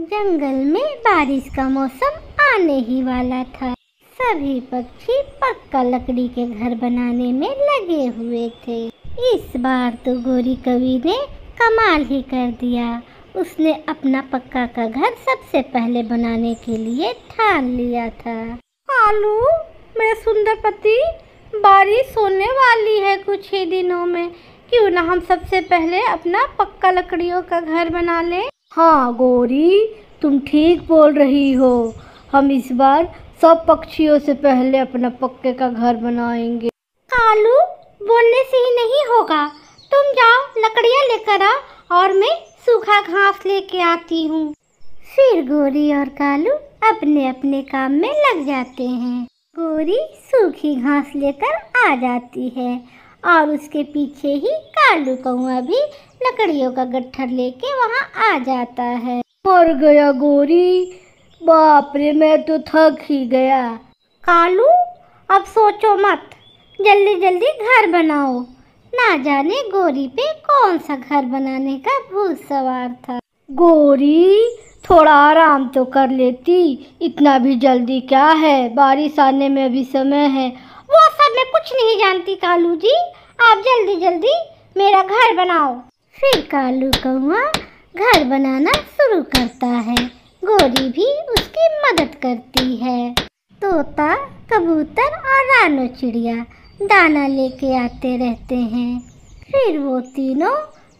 जंगल में बारिश का मौसम आने ही वाला था। सभी पक्षी पक्का लकड़ी के घर बनाने में लगे हुए थे। इस बार तो गोरी कवि ने कमाल ही कर दिया। उसने अपना पक्का का घर सबसे पहले बनाने के लिए ठान लिया था। आलू, मेरे सुंदर पति, बारिश होने वाली है कुछ ही दिनों में। क्यों ना हम सबसे पहले अपना पक्का लकड़ियों का घर बना लें। हाँ गोरी, तुम ठीक बोल रही हो। हम इस बार सब पक्षियों से पहले अपना पक्के का घर बनाएंगे। कालू, बोलने से ही नहीं होगा। तुम जाओ लकड़ियाँ लेकर आओ और मैं सूखा घास लेके आती हूँ। फिर गोरी और कालू अपने अपने काम में लग जाते हैं। गोरी सूखी घास लेकर आ जाती है और उसके पीछे ही कालू कौआ भी लकड़ियों का गट्ठर लेके वहाँ आ जाता है। मर गया गोरी, बाप रे, मैं तो थक ही गया। कालू, अब सोचो मत, जल्दी जल्दी घर बनाओ। ना जाने गोरी पे कौन सा घर बनाने का भूत सवार था। गोरी, थोड़ा आराम तो कर लेती। इतना भी जल्दी क्या है, बारिश आने में अभी समय है। वो सब मैं कुछ नहीं जानती कालू जी, आप जल्दी जल्दी मेरा घर बनाओ। फिर कालू कौआ घर बनाना शुरू करता है। गोरी भी उसकी मदद करती है। तोता, कबूतर और रानो चिड़िया दाना लेके आते रहते हैं। फिर वो तीनों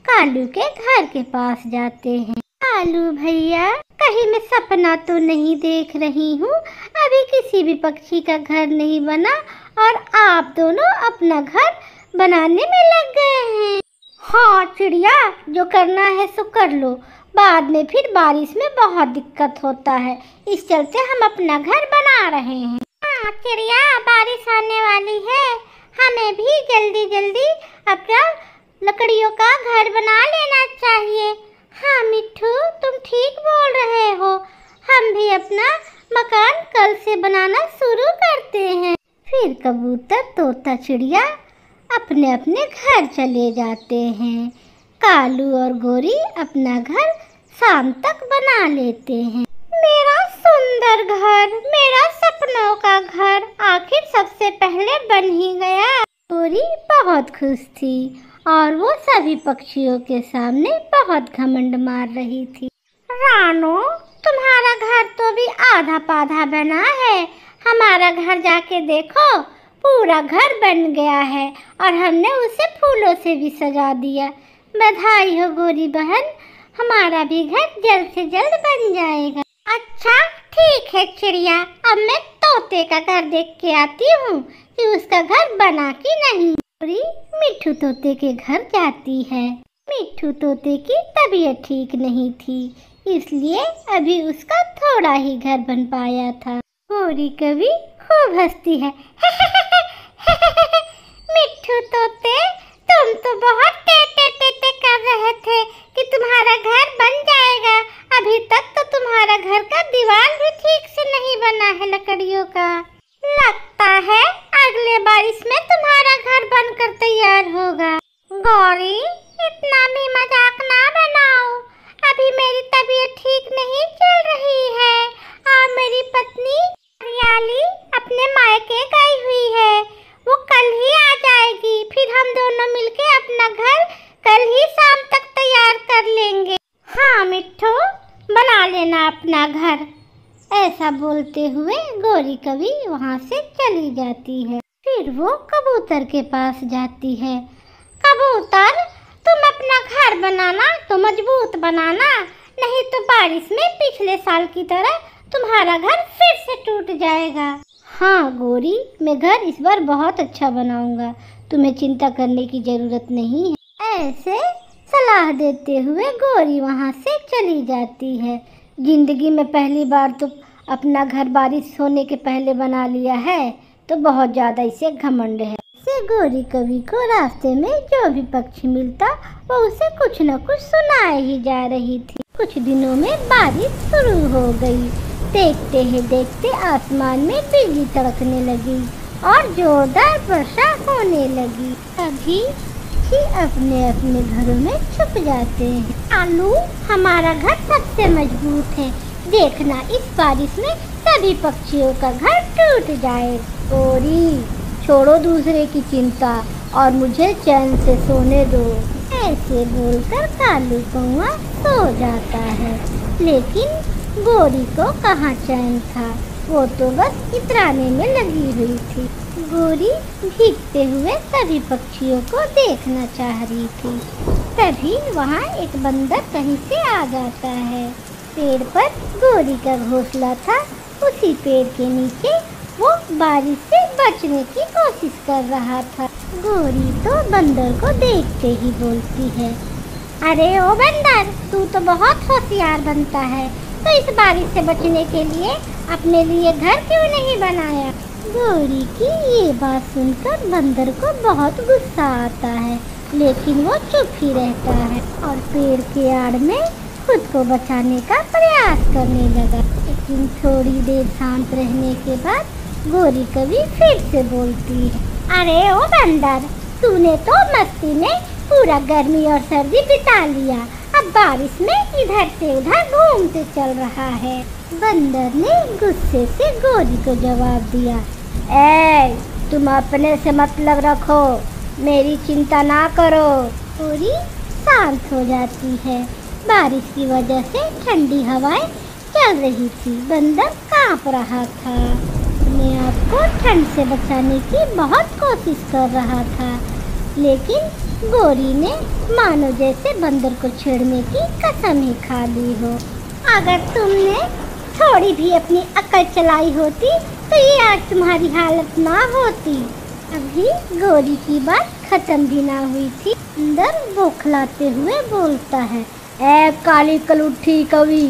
कालू के घर के पास जाते हैं। कालू भैया, कहीं मैं सपना तो नहीं देख रही हूँ? अभी किसी भी पक्षी का घर नहीं बना और आप दोनों अपना घर बनाने में लग गए हैं। हाँ चिड़िया, जो करना है सो कर लो। बाद में फिर बारिश में बहुत दिक्कत होता है, इस चलते हम अपना घर बना रहे हैं। हाँ चिड़िया, बारिश आने वाली है, हमें भी जल्दी जल्दी अपना लकड़ियों का घर बना लेना चाहिए। हाँ मिट्ठू, तुम ठीक बोल रहे हो। हम भी अपना मकान कल से बनाना शुरू करते हैं। फिर कबूतर, तोता, चिड़िया अपने अपने घर चले जाते हैं। कालू और गोरी अपना घर शाम तक बना लेते हैं। मेरा सुंदर घर, मेरा सपनों का घर आखिर सबसे पहले बन ही गया। गोरी बहुत खुश थी और वो सभी पक्षियों के सामने बहुत घमंड मार रही थी। रानो, तुम्हारा घर तो भी आधा पाधा बना है। हमारा घर जाके देखो, पूरा घर बन गया है और हमने उसे फूलों से भी सजा दिया। बधाई हो गोरी बहन, हमारा भी घर जल्द से जल्द बन जाएगा। अच्छा ठीक है चिड़िया, अब मैं तोते का घर देख के आती हूँ कि उसका घर बना कि नहीं। गोरी मिट्ठू तोते के घर जाती है। मिट्ठू तोते की तबीयत ठीक नहीं थी, इसलिए अभी उसका थोड़ा ही घर बन पाया था। गोरी कवि खूब हंसती है। मिट्ठू तोते, तुम तो बहुत टे कर रहे थे कि तुम्हारा घर बन जाएगा। अभी तक तो तुम्हारा घर का दीवार भी ठीक से नहीं बना है लकड़ियों का। लगता है अगले बारिश में तुम्हारा घर बनकर तैयार होगा। गौरी, इतना भी मजाक ना बनाओ। अभी मेरी तबीयत ठीक नहीं चल रही है और मेरी पत्नी हरियाली अपने मायके गई हुई है। वो कल ही आ जाएगी, फिर हम दोनों मिलके अपना घर कल ही शाम तक तैयार कर लेंगे। हाँ मिट्ठू, बना लेना अपना घर। ऐसा बोलते हुए गोरी कवि वहाँ से चली जाती है। फिर वो कबूतर के पास जाती है। कबूतर, तुम अपना घर बनाना तो मजबूत बनाना, नहीं तो बारिश में पिछले साल की तरह तुम्हारा घर फिर से टूट जाएगा। हाँ गोरी, मैं घर इस बार बहुत अच्छा बनाऊंगा, तुम्हें चिंता करने की जरूरत नहीं है। ऐसे सलाह देते हुए गोरी वहाँ से चली जाती है। जिंदगी में पहली बार तो अपना घर बारिश होने के पहले बना लिया है, तो बहुत ज़्यादा इसे घमंड है। से गोरी कवि को रास्ते में जो भी पक्षी मिलता वो उसे कुछ न कुछ सुनाए ही जा रही थी। कुछ दिनों में बारिश शुरू हो गई। देखते ही देखते आसमान में बिजली तड़कने लगी और जोरदार वर्षा होने लगी। अभी ही अपने अपने घरों में छुप जाते हैं। आलू, हमारा घर सबसे मजबूत है। देखना इस बारिश में सभी पक्षियों का घर टूट जाए। गोरी, छोड़ो दूसरे की चिंता और मुझे चैन से सोने दो। ऐसे बोलकर कालू कौआ सो जाता है। लेकिन गोरी को कहाँ चैन था, वो तो बस इतराने में लगी हुई थी। गोरी भीगते हुए सभी पक्षियों को देखना चाह रही थी। तभी वहाँ एक बंदर कहीं से आ जाता है। पेड़ पर गोरी का घोंसला था। उसी पेड़ के नीचे वो बारिश से बचने की कोशिश कर रहा था। गोरी तो बंदर को देखते ही बोलती है, अरे ओ बंदर, तू तो बहुत होशियार बनता है, तो इस बारिश से बचने के लिए अपने लिए घर क्यों नहीं बनाया? गोरी की ये बात सुनकर बंदर को बहुत गुस्सा आता है, लेकिन वो चुप ही रहता है और पेड़ के आड़ में खुद को बचाने का प्रयास करने लगा। लेकिन थोड़ी देर शांत रहने के बाद गोरी कभी फिर से बोलती है, अरे ओ बंदर, तूने तो मस्ती में पूरा गर्मी और सर्दी बिता लिया, अब बारिश में इधर से उधर घूमते चल रहा है। बंदर ने गुस्से से गोरी को जवाब दिया, ए, तुम अपने से मतलब रखो, मेरी चिंता ना करो। गोरी शांत हो जाती है। बारिश की वजह से ठंडी हवाएं चल रही थी। बंदर कांप रहा था, अपने आप को ठंड से बचाने की बहुत कोशिश कर रहा था। लेकिन गोरी ने मानो जैसे बंदर को छेड़ने की कसम ही खा ली हो। अगर तुमने थोड़ी भी अपनी अकल चलाई होती तो ये आज तुम्हारी हालत ना होती। अभी गोरी की बात खत्म भी ना हुई थी, बंदर बौखलाते हुए बोलता है, ए काली कलुट्ठी कवि,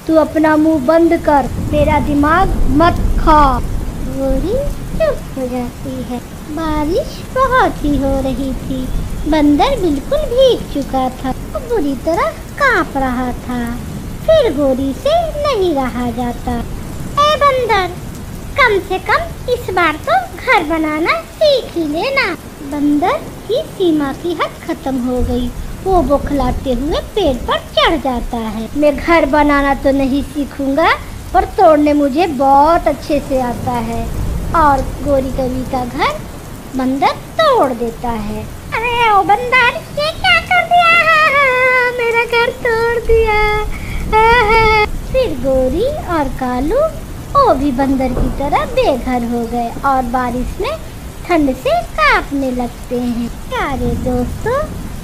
तू अपना मुंह बंद कर, मेरा दिमाग मत खा। गोरी चुप हो जाती है। बारिश बहुत ही हो रही थी। बंदर बिल्कुल भीग चुका था, वो बुरी तरह कांप रहा था। फिर गोरी से नहीं रहा जाता। ए बंदर, कम से कम इस बार तो घर बनाना सीख ही लेना। बंदर की सीमा की हद खत्म हो गई। वो बौखलाते हुए पेड़ पर चढ़ जाता है। मैं घर बनाना तो नहीं सीखूंगा, पर तोड़ने मुझे बहुत अच्छे से आता है। और गोरी कवि का घर बंदर तोड़ देता है। अरे ओ बंदर, ये क्या कर दिया? मेरा घर तोड़ दिया। फिर गोरी और कालू वो भी बंदर की तरह बेघर हो गए और बारिश में ठंड से कांपने लगते हैं। प्यारे दोस्तों,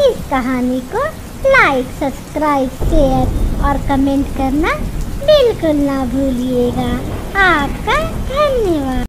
इस कहानी को लाइक, सब्सक्राइब, शेयर और कमेंट करना बिल्कुल ना भूलिएगा। आपका